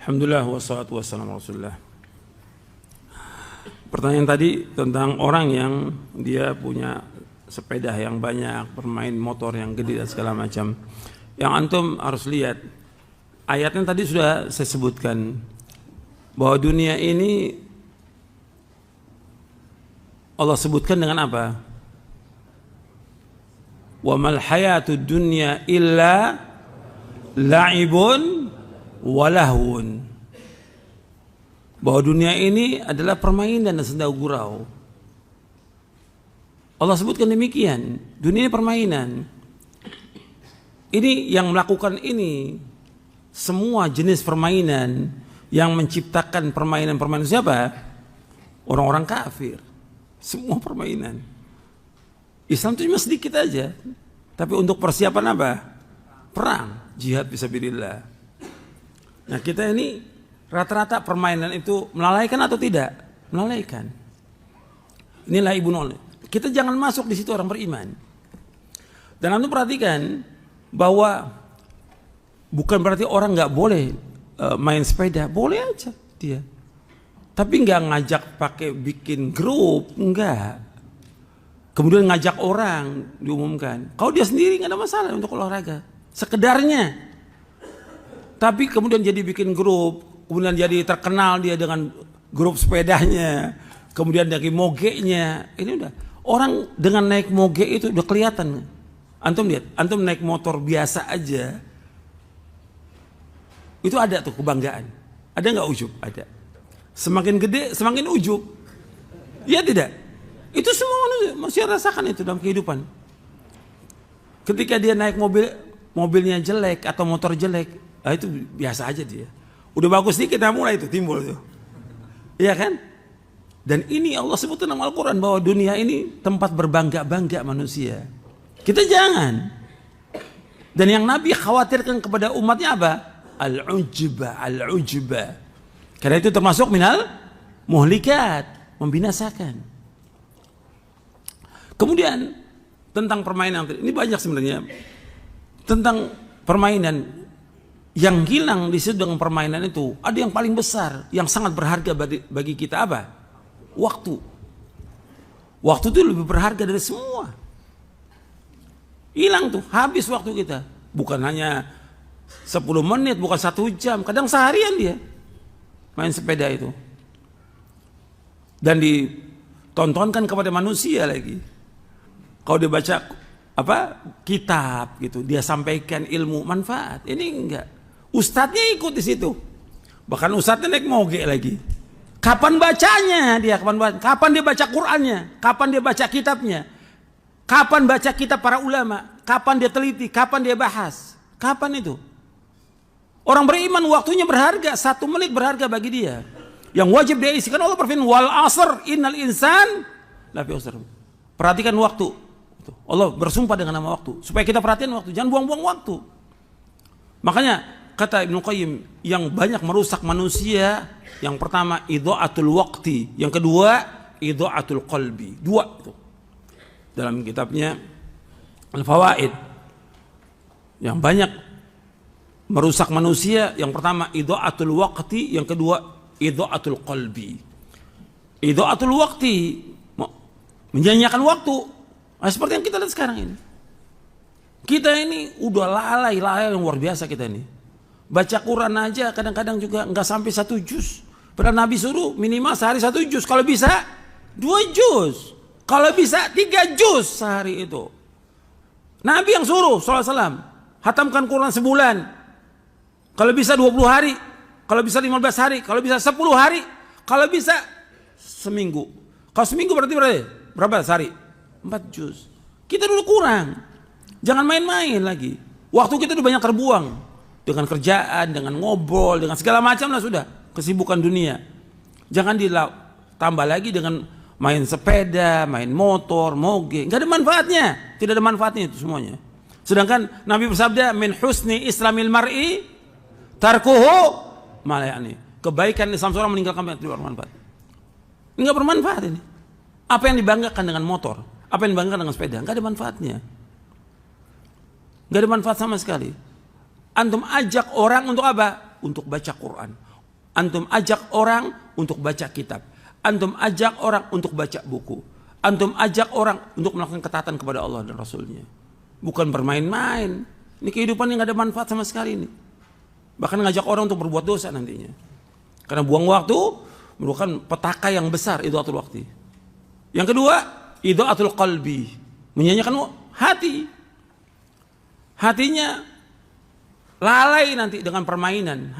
Alhamdulillah wassalatu wassalamu ala Rasulillah. Pertanyaan tadi tentang orang yang dia punya sepeda yang banyak, bermain motor yang gede dan segala macam. Yang antum harus lihat, ayatnya tadi sudah saya sebutkan bahwa dunia ini Allah sebutkan dengan apa? Wa mal hayatud dunya illa la'ibun walahun. Bahwa dunia ini adalah permainan dan senda gurau. Allah sebutkan demikian. Dunia ini permainan. Ini yang melakukan ini, semua jenis permainan yang menciptakan permainan-permainan siapa? Orang-orang kafir. Semua permainan. Islam itu cuma sedikit aja. Tapi untuk persiapan apa? Perang, jihad fisabilillah. Nah, kita ini rata-rata permainan itu melalaikan atau tidak? Melalaikan. Inilah ibu nol. Kita jangan masuk di situ orang beriman. Dan Anda perhatikan bahwa bukan berarti orang nggak boleh main sepeda, boleh aja dia. Tapi nggak ngajak pakai bikin grup, enggak. Kemudian ngajak orang diumumkan. Kalau dia sendiri nggak ada masalah untuk olahraga, sekedarnya. Tapi kemudian jadi bikin grup, kemudian jadi terkenal dia dengan grup sepedanya, kemudian dari mogeknya, ini udah. Orang dengan naik moge itu udah kelihatan. Antum lihat, antum naik motor biasa aja, itu ada tuh kebanggaan. Ada nggak ujub? Ada. Semakin gede, semakin ujub. Iya tidak? Itu semua manusia masih rasakan itu dalam kehidupan. Ketika dia naik mobilnya jelek atau motor jelek, itu biasa aja dia. Udah bagus nih kita mulai itu timbul tuh. Iya kan? Dan ini Allah sebut dalam Al-Quran bahwa dunia ini tempat berbangga-bangga manusia. Kita jangan. Dan yang Nabi khawatirkan kepada umatnya apa? Al-ujba, al-ujba. Karena itu termasuk minal muhlikat, membinasakan. Kemudian tentang permainan, ini banyak sebenarnya. Tentang permainan yang hilang di situ dengan permainan itu, ada yang paling besar, yang sangat berharga bagi kita apa? Waktu. Waktu itu lebih berharga dari semua. Hilang tuh, habis waktu kita. Bukan hanya 10 menit, bukan 1 jam, kadang seharian dia main sepeda itu. Dan ditontonkan kepada manusia lagi. Kalau dia baca kitab gitu, dia sampaikan ilmu manfaat. Ini enggak. Ustadznya ikut di situ. Bahkan ustadznya naik moge lagi. Kapan bacanya dia? Kapan dia baca Qur'annya? Kapan dia baca kitabnya? Kapan baca kitab para ulama? Kapan dia teliti? Kapan dia bahas? Kapan itu? Orang beriman waktunya berharga. 1 menit berharga bagi dia. Yang wajib dia isi. Kan Allah berfirman, wal asr innal insan lafi khusr. Perhatikan waktu. Allah bersumpah dengan nama waktu. Supaya kita perhatikan waktu. Jangan buang-buang waktu. Makanya kata Ibnu Qayyim, yang banyak merusak manusia, yang pertama idha'atul waqti, yang kedua idha'atul qalbi. 2 itu. Dalam kitabnya Al-Fawaid. Yang banyak merusak manusia, yang pertama idha'atul waqti, yang kedua idha'atul qalbi. Idha'atul waqti, menyanyiakan waktu. Nah, seperti yang kita lihat sekarang ini. Kita ini udah lalai yang luar biasa kita ini. Baca Quran aja kadang-kadang juga nggak sampai 1 juz. Padahal Nabi suruh minimal sehari 1 juz. Kalau bisa 2 juz. Kalau bisa 3 juz sehari itu. Nabi yang suruh SAW. Hatamkan Quran sebulan. Kalau bisa 20 hari. Kalau bisa 15 hari. Kalau bisa 10 hari. Kalau bisa seminggu. Kalau seminggu berarti berapa sehari? 4 juz. Kita dulu kurang. Jangan main-main lagi. Waktu kita udah banyak terbuang. Dengan kerjaan, dengan ngobrol, dengan segala macam lah sudah. Kesibukan dunia. Jangan ditambah lagi dengan main sepeda, main motor, moge. Nggak ada manfaatnya. Tidak ada manfaatnya itu semuanya. Sedangkan Nabi bersabda, min husni islamil mar'i tarkuhu ma la ya'ni. Kebaikan Islam seorang meninggalkan yang tidak bermanfaat. Ini nggak bermanfaat ini. Apa yang dibanggakan dengan motor? Apa yang dibanggakan dengan sepeda? Nggak ada manfaatnya. Nggak ada manfaat sama sekali. Antum ajak orang untuk apa? Untuk baca Quran. Antum ajak orang untuk baca kitab. Antum ajak orang untuk baca buku. Antum ajak orang untuk melakukan ketaatan kepada Allah dan Rasulnya. Bukan bermain-main. Ini kehidupan yang gak ada manfaat sama sekali ini. Bahkan ngajak orang untuk berbuat dosa nantinya. Karena buang waktu merupakan petaka yang besar, idaatul waktu. Yang kedua, idaatul qalbi, menyanyikan hati. Hatinya lalai nanti dengan permainan.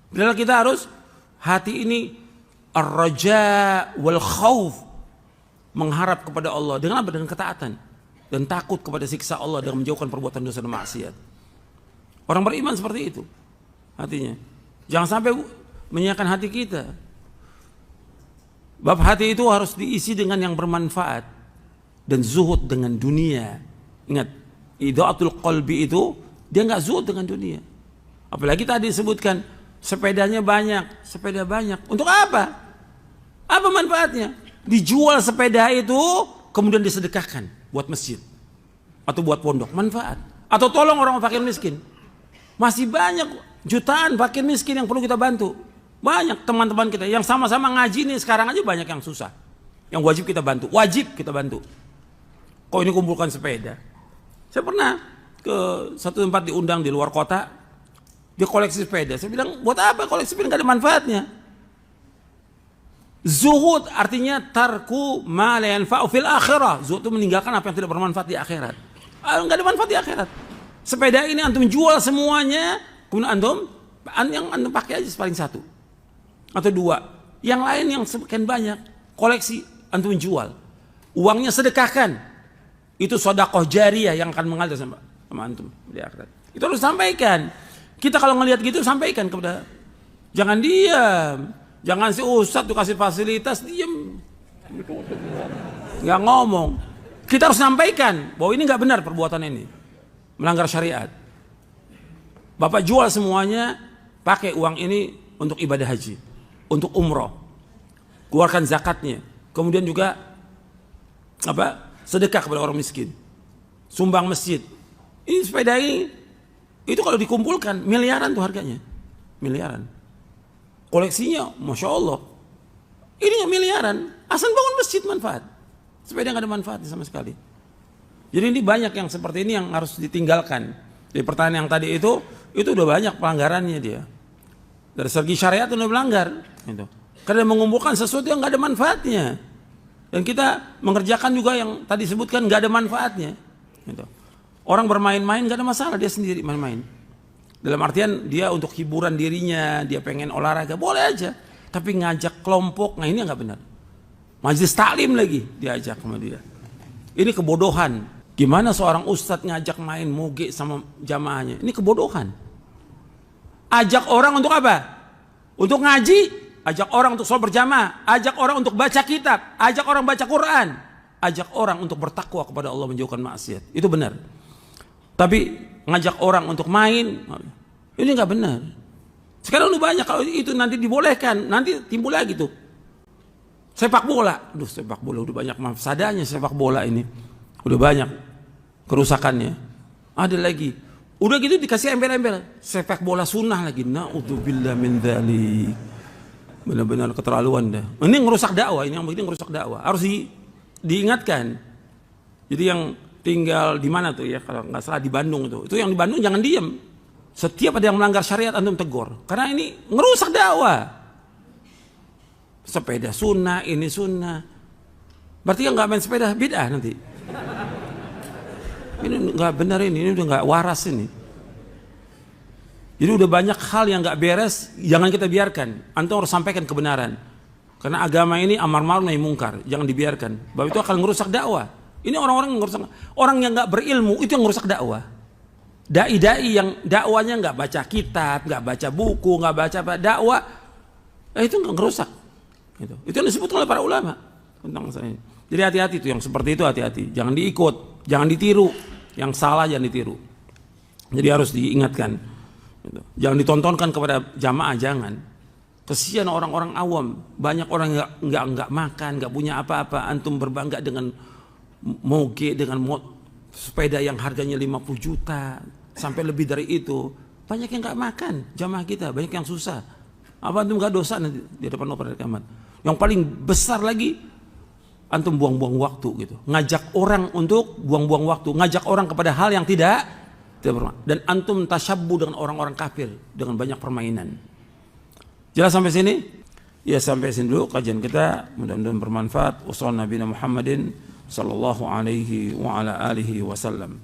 Padahal kita harus hati ini ar-raja wal khauf, mengharap kepada Allah dengan apa? Dengan ketaatan dan takut kepada siksa Allah dengan menjauhkan perbuatan dosa dan maksiat. Orang beriman seperti itu hatinya. Jangan sampai menyanyikan hati kita. Bab hati itu harus diisi dengan yang bermanfaat dan zuhud dengan dunia. Ingat, idaatul qalbi itu dia nggak zuhud dengan dunia. Apalagi tadi disebutkan sepedanya banyak, sepeda banyak. Untuk apa? Apa manfaatnya? Dijual sepeda itu kemudian disedekahkan buat masjid atau buat pondok, manfaat. Atau tolong orang fakir miskin. Masih banyak jutaan fakir miskin yang perlu kita bantu. Banyak teman-teman kita yang sama-sama ngaji nih sekarang aja banyak yang susah. Yang wajib kita bantu, wajib kita bantu. Kok ini kumpulkan sepeda? Saya pernah ke satu tempat diundang di luar kota, dia koleksi sepeda. Saya bilang, buat apa koleksi sepeda? Gak ada manfaatnya. Zuhud artinya tarku ma la yanfa'u fil akhirah. Zuhud itu meninggalkan apa yang tidak bermanfaat di akhirat. Gak ada manfaat di akhirat. Sepeda ini antum jual semuanya, kemudian yang antum pakai aja paling satu atau dua. Yang lain yang sekian banyak koleksi antum jual. Uangnya sedekahkan. Itu sedekah jariyah yang akan mengalir sama antum di akhirat. Itu harus sampaikan. Kita kalau ngelihat gitu sampaikan kepada, jangan diam. Jangan si ustadz tuh kasih fasilitas diam. Nggak ngomong. Kita harus sampaikan bahwa ini nggak benar perbuatan ini. Melanggar syariat. Bapak jual semuanya, pakai uang ini untuk ibadah haji, untuk umroh. Keluarkan zakatnya. Kemudian juga sedekah kepada orang miskin. Sumbang masjid. Ini sepeda ini itu kalau dikumpulkan miliaran tuh harganya. Miliaran. Koleksinya Masya Allah. Ini miliaran. Asal bangun masjid manfaat. Sepeda nggak ada manfaatnya sama sekali. Jadi ini banyak yang seperti ini yang harus ditinggalkan. Di pertanyaan yang tadi itu udah banyak pelanggarannya dia. Dari segi syariat udah melanggar. Gitu. Karena mengumpulkan sesuatu yang nggak ada manfaatnya. Dan kita mengerjakan juga yang tadi sebutkan nggak ada manfaatnya. Gitu. Orang bermain-main nggak ada masalah, dia sendiri main-main. Dalam artian dia untuk hiburan dirinya, dia pengen olahraga, boleh aja. Tapi ngajak kelompok, nah ini nggak benar. Majelis taklim lagi diajak sama dia. Ini kebodohan. Gimana seorang ustadz ngajak main moge sama jamaahnya? Ini kebodohan. Ajak orang untuk apa? Untuk ngaji, ajak orang untuk sholat berjamaah, ajak orang untuk baca kitab, ajak orang baca Quran, ajak orang untuk bertakwa kepada Allah, menjauhkan maksiat. Itu benar. Tapi ngajak orang untuk main, ini nggak benar. Sekarang udah banyak, kalau itu nanti dibolehkan, nanti timbul lagi tuh sepak bola. Aduh, sepak bola udah banyak mafsadanya, sepak bola ini udah banyak kerusakannya. Ada lagi, udah gitu dikasih embel-embel sepak bola sunnah lagi. Na'udzubillah min dzalik. Benar-benar keterlaluan dah. Ini ngerusak dakwah, ini yang begini ngerusak dakwah. Harus diingatkan. Jadi yang tinggal di mana tuh ya, kalau nggak salah di Bandung itu yang di Bandung jangan diem. Setiap ada yang melanggar syariat antum tegur, karena ini ngerusak dakwah. Sepeda sunnah, ini sunnah. Berarti yang nggak main sepeda bid'ah nanti. Ini nggak benar, ini udah nggak waras ini. Jadi udah banyak hal yang nggak beres, jangan kita biarkan. Antum harus sampaikan kebenaran. Karena agama ini amar ma'ruf nahi mungkar, jangan dibiarkan. Bahwa itu akan ngerusak dakwah. Ini orang-orang yang ngerusak, orang yang nggak berilmu itu yang ngerusak dakwah. Dai-dai yang dakwanya nggak baca kitab, nggak baca buku, nggak baca apa dakwah, itu nggak ngerusak. Gitu. Itu yang disebut oleh para ulama tentang saya. Jadi hati-hati tuh yang seperti itu, hati-hati. Jangan diikut, jangan ditiru. Yang salah jangan ditiru. Jadi harus diingatkan. Gitu. Jangan ditontonkan kepada jamaah, jangan. Kesian orang-orang awam, banyak orang nggak makan, nggak punya apa-apa. Antum berbangga dengan moge, dengan sepeda yang harganya 50 juta sampai lebih dari itu. Banyak yang nggak makan, jamaah kita banyak yang susah. Apa antum gak dosa nanti di depan Allah pada hari kiamat? Yang paling besar lagi, antum buang-buang waktu gitu. Ngajak orang untuk buang-buang waktu, ngajak orang kepada hal yang tidak bermanfaat. Dan antum tasyabbu dengan orang-orang kafir dengan banyak permainan. Jelas sampai sini? Ya, sampai sini dulu kajian kita, mudah-mudahan bermanfaat. Wassallallahu Nabi Muhammadin sallallahu alaihi wa ala alihi wasallam.